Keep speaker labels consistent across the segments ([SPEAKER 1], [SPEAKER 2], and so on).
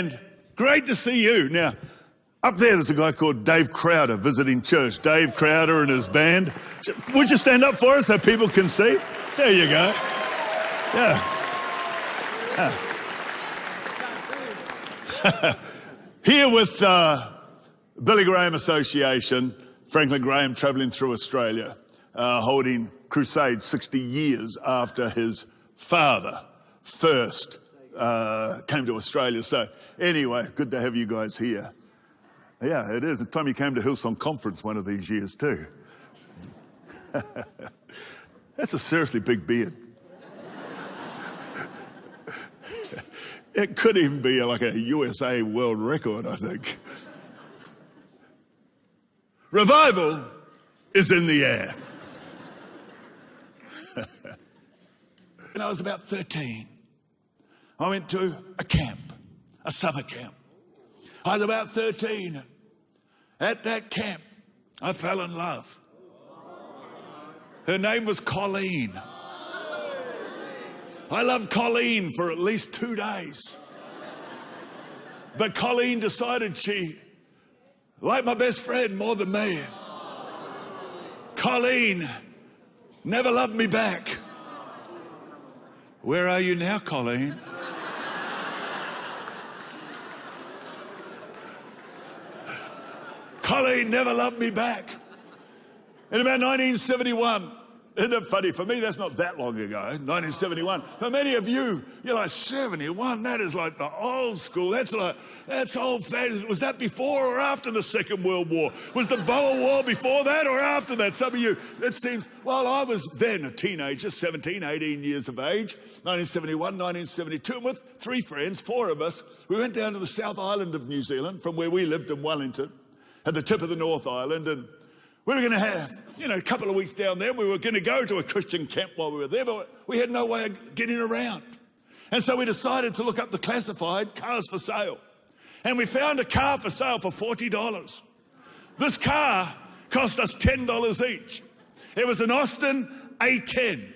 [SPEAKER 1] And great to see you. Now, up there's a guy called Dave Crowder visiting church. Dave Crowder and his band. Would you stand up for us so people can see? There you go. Yeah. Here with Billy Graham Association, Franklin Graham travelling through Australia, holding crusades 60 years after his father first came to Australia. So anyway, good to have you guys here. Yeah, it is. The time you came to Hillsong conference one of these years too. That's a seriously big beard. It could even be like a USA world record, I think. Revival is in the air. When I was about 13, I went to a camp, a summer camp. I was about 13. At that camp, I fell in love. Her name was Colleen. I loved Colleen for at least 2 days. But Colleen decided she liked my best friend more than me. Colleen never loved me back. Where are you now, Colleen? Colleen never loved me back. In about 1971, isn't it funny? For me, that's not that long ago, 1971. For many of you, you're like, 71, that is like the old school. That's old fashioned. Was that before or after the Second World War? Was the Boer War before that or after that? Some of you, it seems, well, I was then a teenager, 17, 18 years of age, 1971, 1972, and with 3 friends, 4 of us, we went down to the South Island of New Zealand from where we lived in Wellington, at the tip of the North Island, and we were going to have, a couple of weeks down there. We were going to go to a Christian camp while we were there, but we had no way of getting around. And so we decided to look up the classified cars for sale. And we found a car for sale for $40. This car cost us $10 each. It was an Austin A10.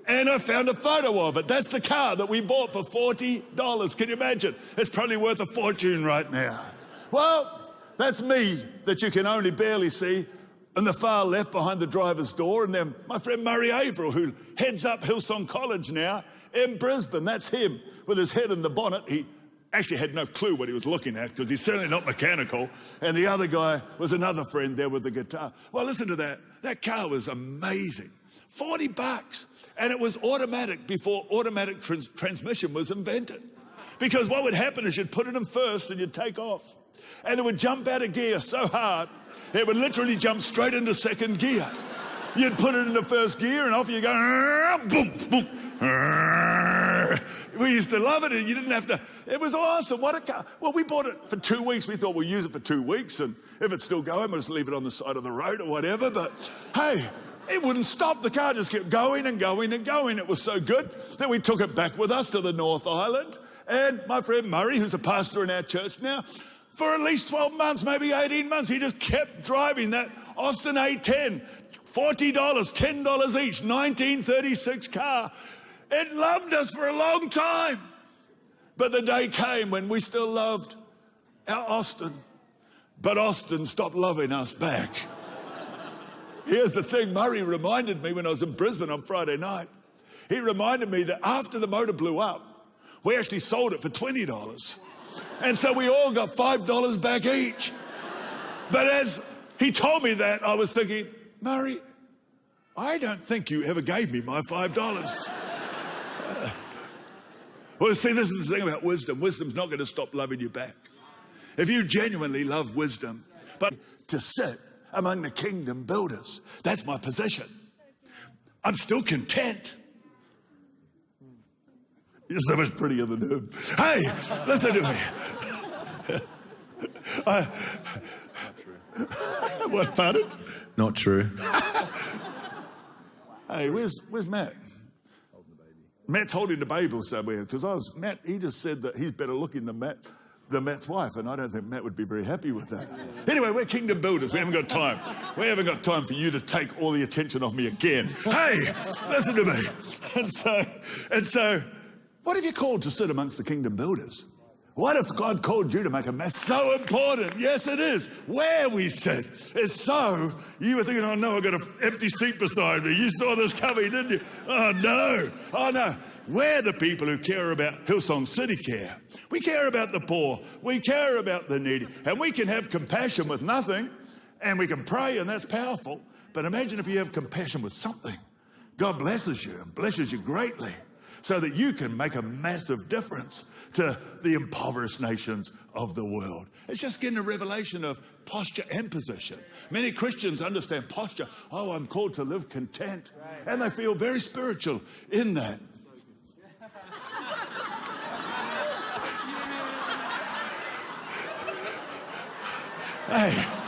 [SPEAKER 1] And I found a photo of it. That's the car that we bought for $40. Can you imagine? It's probably worth a fortune right now. Well, that's me that you can only barely see in the far left behind the driver's door. And then my friend Murray Averill, who heads up Hillsong College now in Brisbane. That's him with his head in the bonnet. He actually had no clue what he was looking at because he's certainly not mechanical. And the other guy was another friend there with the guitar. Well, listen to that. That car was amazing. $40. And it was automatic before automatic transmission was invented. Because what would happen is you'd put it in first and you'd take off. And it would jump out of gear so hard, it would literally jump straight into second gear. You'd put it into first gear and off you go, boom, boom. We used to love it and you didn't have to. It was awesome. What a car. Well, we bought it for 2 weeks. We thought we'll use it for 2 weeks, and if it's still going, we'll just leave it on the side of the road or whatever. But hey, it wouldn't stop. The car just kept going and going and going. It was so good that we took it back with us to the North Island. And my friend Murray, who's a pastor in our church now, for at least 12 months, maybe 18 months, he just kept driving that Austin A10. $40, $10 each, 1936 car. It loved us for a long time. But the day came when we still loved our Austin. But Austin stopped loving us back. Here's the thing, Murray reminded me when I was in Brisbane on Friday night. He reminded me that after the motor blew up, we actually sold it for $20. And so we all got $5 back each. But as he told me that, I was thinking, Murray, I don't think you ever gave me my $5. Well, see, this is the thing about wisdom. Wisdom's not going to stop loving you back. If you genuinely love wisdom, but to sit among the kingdom builders, that's my position. I'm still content. You're so much prettier than him. Hey, listen to me. What, pardon?
[SPEAKER 2] Not true.
[SPEAKER 1] Hey, where's Matt?
[SPEAKER 2] Holding the baby.
[SPEAKER 1] Matt's holding the baby somewhere because Matt, he just said that he's better looking than Matt's wife, and I don't think Matt would be very happy with that. Anyway, we're kingdom builders. We haven't got time. We haven't got time for you to take all the attention off me again. Hey, listen to me. And so, what have you called to sit amongst the kingdom builders? What if God called you to make a mess? So important. Yes, it is. Where we sit is so. You were thinking, oh no, I've got an empty seat beside me. You saw this coming, didn't you? Oh no. Oh no. We're the people who care about Hillsong City Care. We care about the poor. We care about the needy. And we can have compassion with nothing. And we can pray, and that's powerful. But imagine if you have compassion with something. God blesses you and blesses you greatly so that you can make a massive difference to the impoverished nations of the world. It's just getting a revelation of posture and position. Many Christians understand posture. Oh, I'm called to live content. And they feel very spiritual in that. Hey.